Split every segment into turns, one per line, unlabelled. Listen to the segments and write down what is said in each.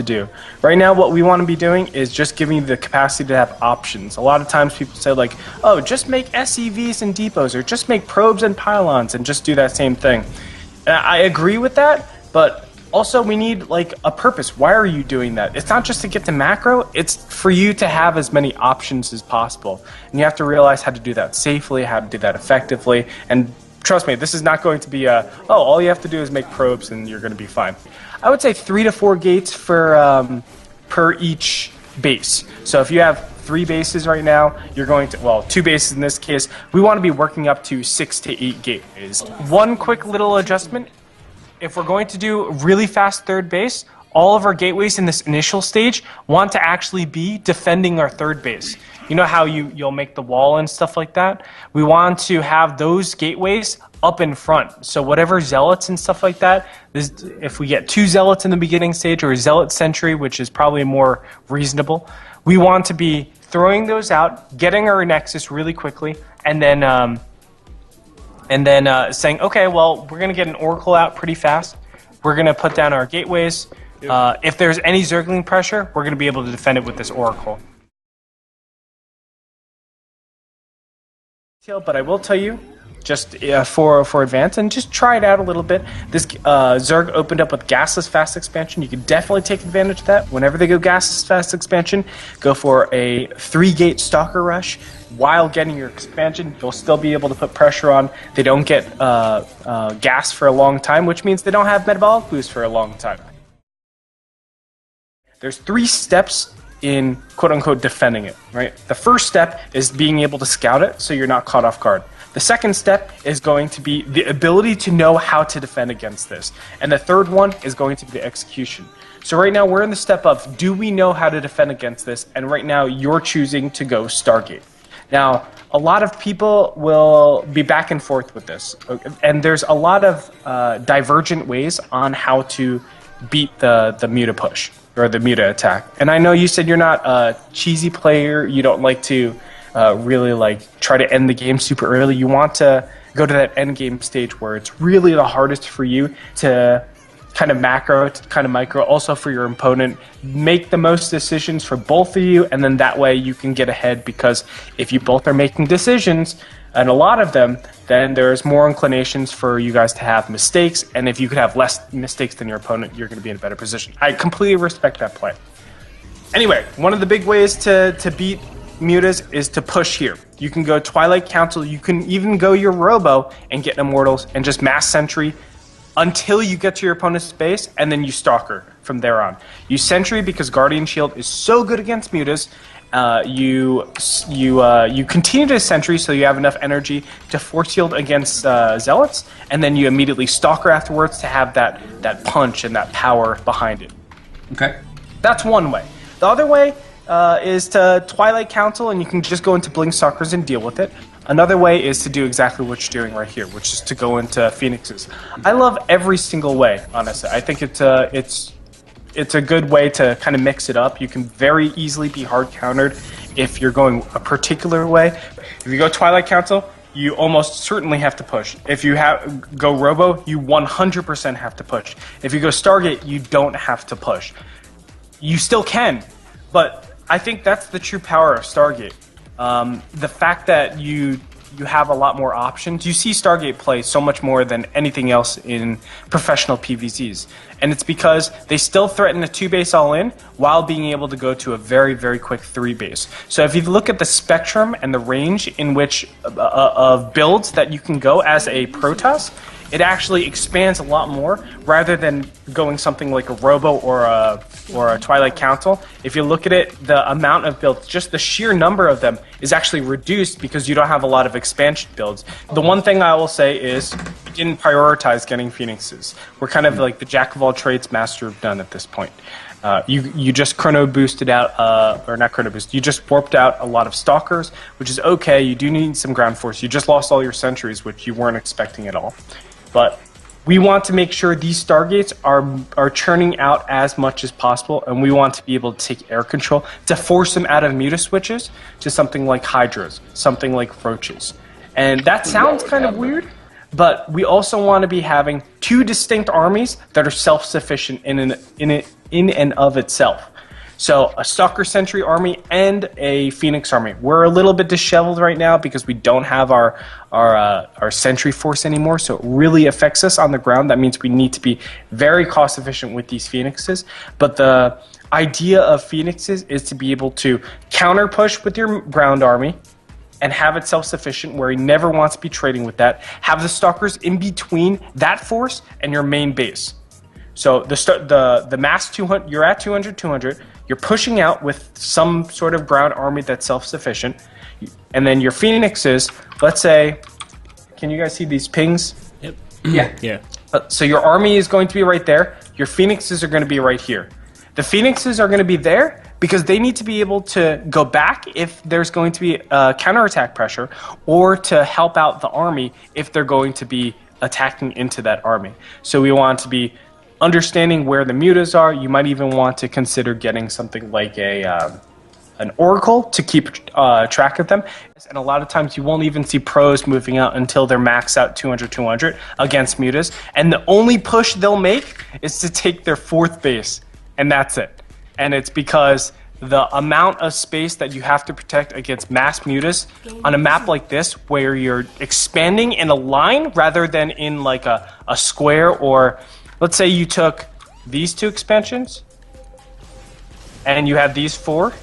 to do. Right now, what we want to be doing is just giving you the capacity to have options. A lot of times people say like, oh, just make SEVs and depots, or just make probes and pylons and just do that same thing. And I agree with that, but also we need like a purpose. Why are you doing that? It's not just to get to macro, it's for you to have as many options as possible. And you have to realize how to do that safely, how to do that effectively, and trust me, this is not going to be all you have to do is make probes and you're going to be fine. I would say 3 to 4 gates for per each base. So if you have 3 bases right now, you're going to, well, 2 bases in this case, we want to be working up to 6 to 8 gateways. One quick little adjustment, if we're going to do really fast third base, all of our gateways in this initial stage want to actually be defending our third base. You know how you'll make the wall and stuff like that? We want to have those gateways up in front. So whatever zealots and stuff like that, if we get 2 zealots in the beginning stage or a zealot sentry, which is probably more reasonable, we want to be throwing those out, getting our nexus really quickly, and then saying, okay, well, we're going to get an oracle out pretty fast. We're going to put down our gateways. If there's any zergling pressure, we're going to be able to defend it with this oracle. But I will tell you, just for advance, and just try it out a little bit. This Zerg opened up with gasless fast expansion. You can definitely take advantage of that. Whenever they go gasless fast expansion, go for a 3-gate stalker rush. While getting your expansion, you'll still be able to put pressure on. They don't get gas for a long time, which means they don't have metabolic boost for a long time. There's 3 steps in quote-unquote defending it, right? The first step is being able to scout it so you're not caught off guard. The second step is going to be the ability to know how to defend against this. And the third one is going to be the execution. So right now we're in the step of, do we know how to defend against this? And right now you're choosing to go Stargate. Now, a lot of people will be back and forth with this. And there's a lot of divergent ways on how to beat the Muta push, or the Muta attack. And I know you said you're not a cheesy player, you don't like to really like try to end the game super early. You want to go to that end game stage where it's really the hardest for you to kind of macro, to kind of micro, also for your opponent. Make the most decisions for both of you, and then that way you can get ahead, because if you both are making decisions, and a lot of them, then there's more inclinations for you guys to have mistakes, and if you could have less mistakes than your opponent, you're going to be in a better position. I completely respect that play. Anyway, one of the big ways to beat Mutas is to push here. You can go Twilight Council, you can even go your Robo and get Immortals and just mass sentry until you get to your opponent's base, and then you Stalker from there on. You Sentry because Guardian Shield is so good against Mutas. You continue to Sentry so you have enough energy to Force Shield against Zealots, and then you immediately Stalker afterwards to have that punch and that power behind it.
Okay.
That's one way. The other way is to Twilight Council, and you can just go into Blink Stalkers and deal with it. Another way is to do exactly what you're doing right here, which is to go into Phoenixes. I love every single way, honestly. I think it's a good way to kind of mix it up. You can very easily be hard countered if you're going a particular way. If you go Twilight Council, you almost certainly have to push. If you go Robo, you 100% have to push. If you go Stargate, you don't have to push. You still can, but I think that's the true power of Stargate. The fact that you have a lot more options. You see Stargate play so much more than anything else in professional PvZs. And it's because they still threaten a 2-base all-in while being able to go to a very, very quick 3-base. So if you look at the spectrum and the range in which of builds that you can go as a Protoss, it actually expands a lot more rather than going something like a Robo or a Twilight Council. If you look at it, the amount of builds, just the sheer number of them, is actually reduced because you don't have a lot of expansion builds. The one thing I will say is we didn't prioritize getting Phoenixes. We're kind of like the jack of all trades, master of none at this point. You just chrono boosted out, or not chrono boost, you just warped out a lot of Stalkers, which is okay. You do need some ground force. You just lost all your sentries, which you weren't expecting at all. But we want to make sure these Stargates are churning out as much as possible, and we want to be able to take air control to force them out of Muta switches to something like Hydras, something like Roaches. And that sounds kind of weird, but we also want to be having 2 distinct armies that are self-sufficient in in and of itself. So a Stalker Sentry army and a Phoenix army. We're a little bit disheveled right now because we don't have our Sentry force anymore, so it really affects us on the ground. That means we need to be very cost efficient with these Phoenixes. But the idea of Phoenixes is to be able to counter push with your ground army and have it self-sufficient where he never wants to be trading with that. Have the Stalkers in between that force and your main base. So the mass 200, you're at 200, 200. You're pushing out with some sort of ground army that's self-sufficient. And then your Phoenixes, let's say, can you guys see these pings?
Yep.
Yeah.
Yeah.
So your army is going to be right there. Your Phoenixes are going to be right here. The Phoenixes are going to be there because they need to be able to go back if there's going to be counterattack pressure, or to help out the army if they're going to be attacking into that army. So we want to be understanding where the mutas are. You might even want to consider getting something like an oracle to keep track of them. And a lot of times you won't even see pros moving out until they're maxed out 200, 200 against mutas. And the only push they'll make is to take their 4th base. And that's it. And it's because the amount of space that you have to protect against mass mutas on a map like this, where you're expanding in a line rather than in like a square, or let's say you took these 2 expansions and you have these 4,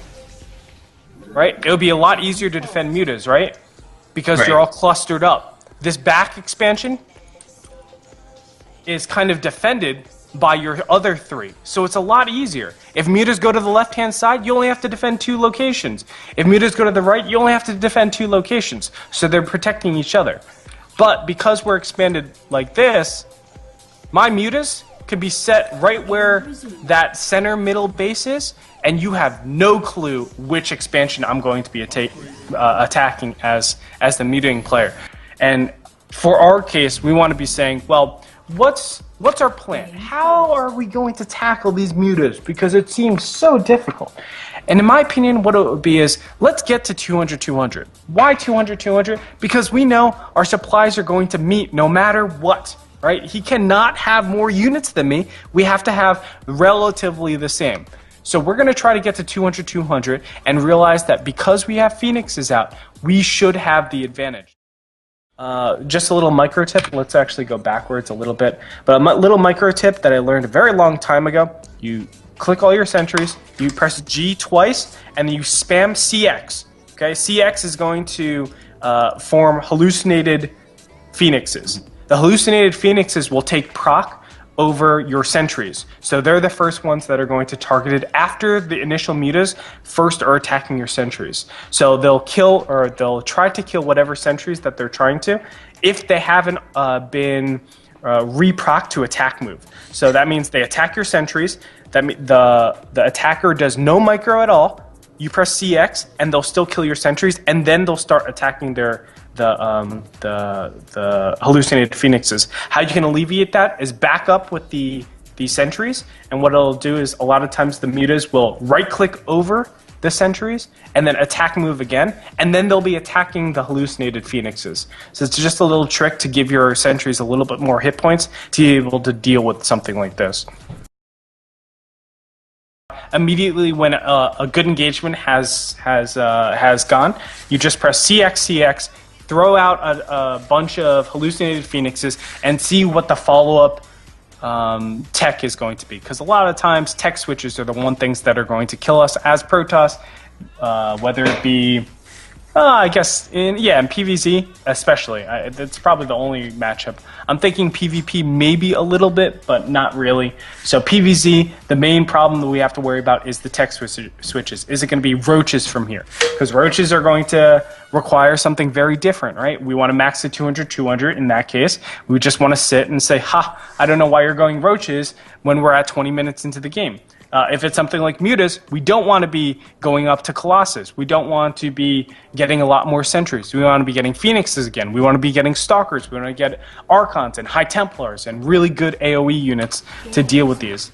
right? It would be a lot easier to defend mutas, right? Because you're all clustered up. This back expansion is kind of defended by your other 3. So it's a lot easier. If mutas go to the left-hand side, you only have to defend 2 locations. If mutas go to the right, you only have to defend 2 locations. So they're protecting each other. But because we're expanded like this, my mutas could be set right where that center middle base is, and you have no clue which expansion I'm going to be attacking as the mutating player. And for our case, we want to be saying, well, what's our plan? How are we going to tackle these mutas? Because it seems so difficult. And in my opinion, what it would be is, let's get to 200, 200. Why 200, 200? Because we know our supplies are going to meet no matter what. Right? He cannot have more units than me. We have to have relatively the same. So we're going to try to get to 200, 200 and realize that because we have Phoenixes out, we should have the advantage. Just a little micro tip. Let's actually go backwards a little bit. But a little micro tip that I learned a very long time ago. You click all your sentries, you press G twice, and then you spam CX. Okay? CX is going to form hallucinated Phoenixes. The hallucinated Phoenixes will take proc over your sentries. So they're the first ones that are going to target it after the initial mutas first are attacking your sentries. So they'll kill, or they'll try to kill whatever sentries that they're trying to, if they haven't been re-proc to attack move. So that means they attack your sentries, that the attacker does no micro at all, you press CX, and they'll still kill your sentries, and then they'll start attacking the hallucinated Phoenixes. How you can alleviate that is back up with the sentries, and what it'll do is a lot of times the mutas will right-click over the sentries and then attack move again, and then they'll be attacking the hallucinated Phoenixes. So it's just a little trick to give your sentries a little bit more hit points to be able to deal with something like this. Immediately when a good engagement has gone, you just press CX, throw out a bunch of hallucinated Phoenixes, and see what the follow-up tech is going to be. Because a lot of times, tech switches are the one things that are going to kill us as Protoss, whether it be, I guess, in PvZ especially. That's probably the only matchup. I'm thinking PvP maybe a little bit, but not really. So PvZ, the main problem that we have to worry about is the tech switches. Is it going to be roaches from here? Because roaches are going to require something very different, right? We want to max it 200, 200 in that case. We just want to sit and say, ha, I don't know why you're going roaches when we're at 20 minutes into the game. If it's something like mutas, we don't want to be going up to Colossus. We don't want to be getting a lot more sentries. We want to be getting Phoenixes again. We want to be getting Stalkers. We want to get Archons and High Templars and really good AoE units to deal with these.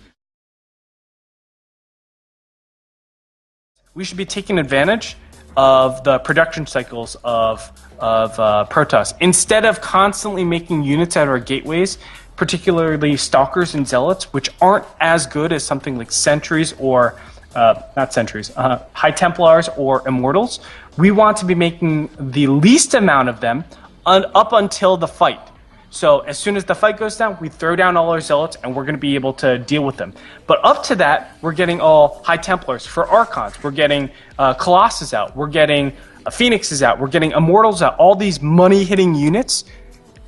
We should be taking advantage of the production cycles of Protoss. Instead of constantly making units out of our gateways particularly Stalkers and Zealots, which aren't as good as something like Sentries or, not Sentries, High Templars or Immortals. We want to be making the least amount of them up until the fight. So as soon as the fight goes down, we throw down all our Zealots and we're going to be able to deal with them. But up to that, we're getting all High Templars for Archons. We're getting Colossus out. We're getting Phoenixes out. We're getting Immortals out. All these money-hitting units.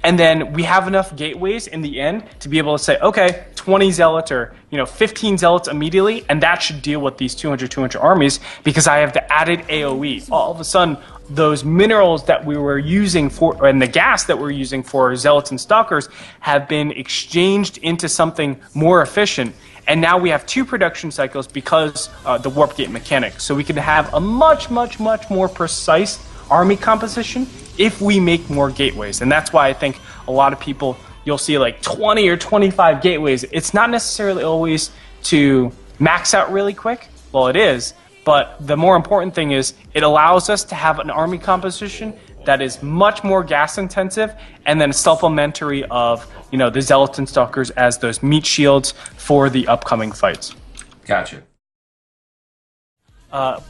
And then we have enough gateways in the end to be able to say, okay, 20 Zealots or 15 Zealots immediately, and that should deal with these 200 armies because I have the added AoE. All of a sudden, those minerals that we were using for, and the gas that we're using for Zealots and Stalkers have been exchanged into something more efficient. And now we have 2 production cycles because the warp gate mechanic. So we can have a much more precise army composition if we make more gateways. And that's why I think a lot of people, you'll see like 20 or 25 gateways. It's not necessarily always to max out really quick. Well, it is. But the more important thing is it allows us to have an army composition that is much more gas intensive and then supplementary of, the Zealots and Stalkers as those meat shields for the upcoming fights.
Gotcha.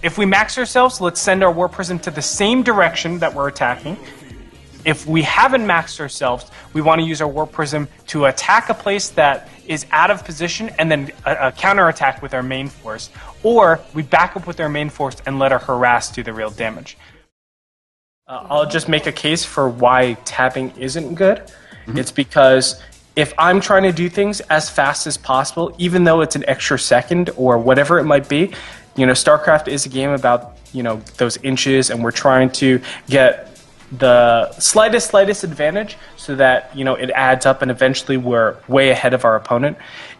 If we max ourselves, let's send our War Prism to the same direction that we're attacking. If we haven't maxed ourselves, we want to use our War Prism to attack a place that is out of position and then counterattack with our main force. Or we back up with our main force and let our harass do the real damage. I'll just make a case for why tabbing isn't good. Mm-hmm. It's because if I'm trying to do things as fast as possible, even though it's an extra second or whatever it might be, StarCraft is a game about, those inches, and we're trying to get the slightest advantage so that, it adds up and eventually we're way ahead of our opponent.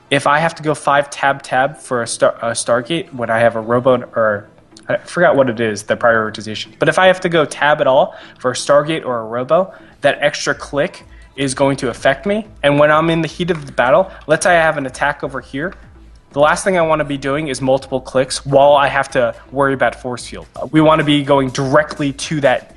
If I have to go 5 tab for a Stargate when I have a Robo, or I forgot what it is, the prioritization. But if I have to go tab at all for a Stargate or a Robo, that extra click is going to affect me. And when I'm in the heat of the battle, let's say I have an attack over here, the last thing I want to be doing is multiple clicks while I have to worry about force field. We want to be going directly to that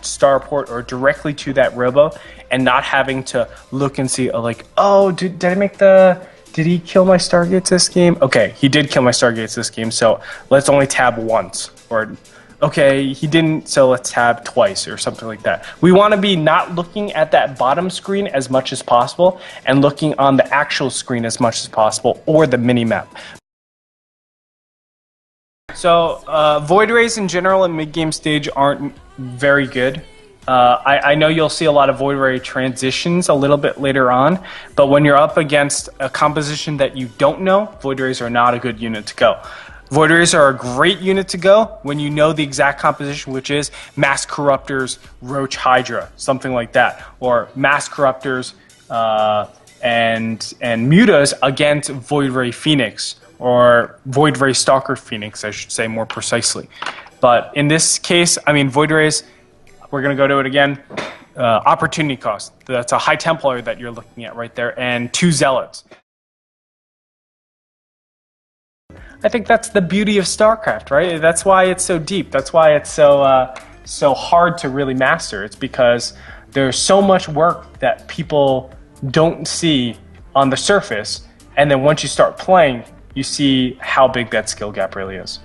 starport or directly to that Robo and not having to look and see oh, did he kill my Stargates this game? Okay, he did kill my Stargates this game, so let's only tab once. Or, okay, he didn't, so let's tab twice or something like that. We want to be not looking at that bottom screen as much as possible and looking on the actual screen as much as possible, or the mini-map. So, Void Rays in general in mid-game stage aren't very good. I know you'll see a lot of Void Ray transitions a little bit later on, but when you're up against a composition that you don't know, Void Rays are not a good unit to go. Void Rays are a great unit to go when you know the exact composition, which is Mass Corruptors, Roach Hydra, something like that, or Mass Corruptors and Mutas against Void Ray Phoenix, or Void Ray Stalker Phoenix, I should say more precisely. But in this case, Void Rays, we're going to go to it again. Opportunity cost. That's a High Templar that you're looking at right there, and 2 Zealots. I think that's the beauty of StarCraft, right? That's why it's so deep. That's why it's so hard to really master. It's because there's so much work that people don't see on the surface, and then once you start playing, you see how big that skill gap really is.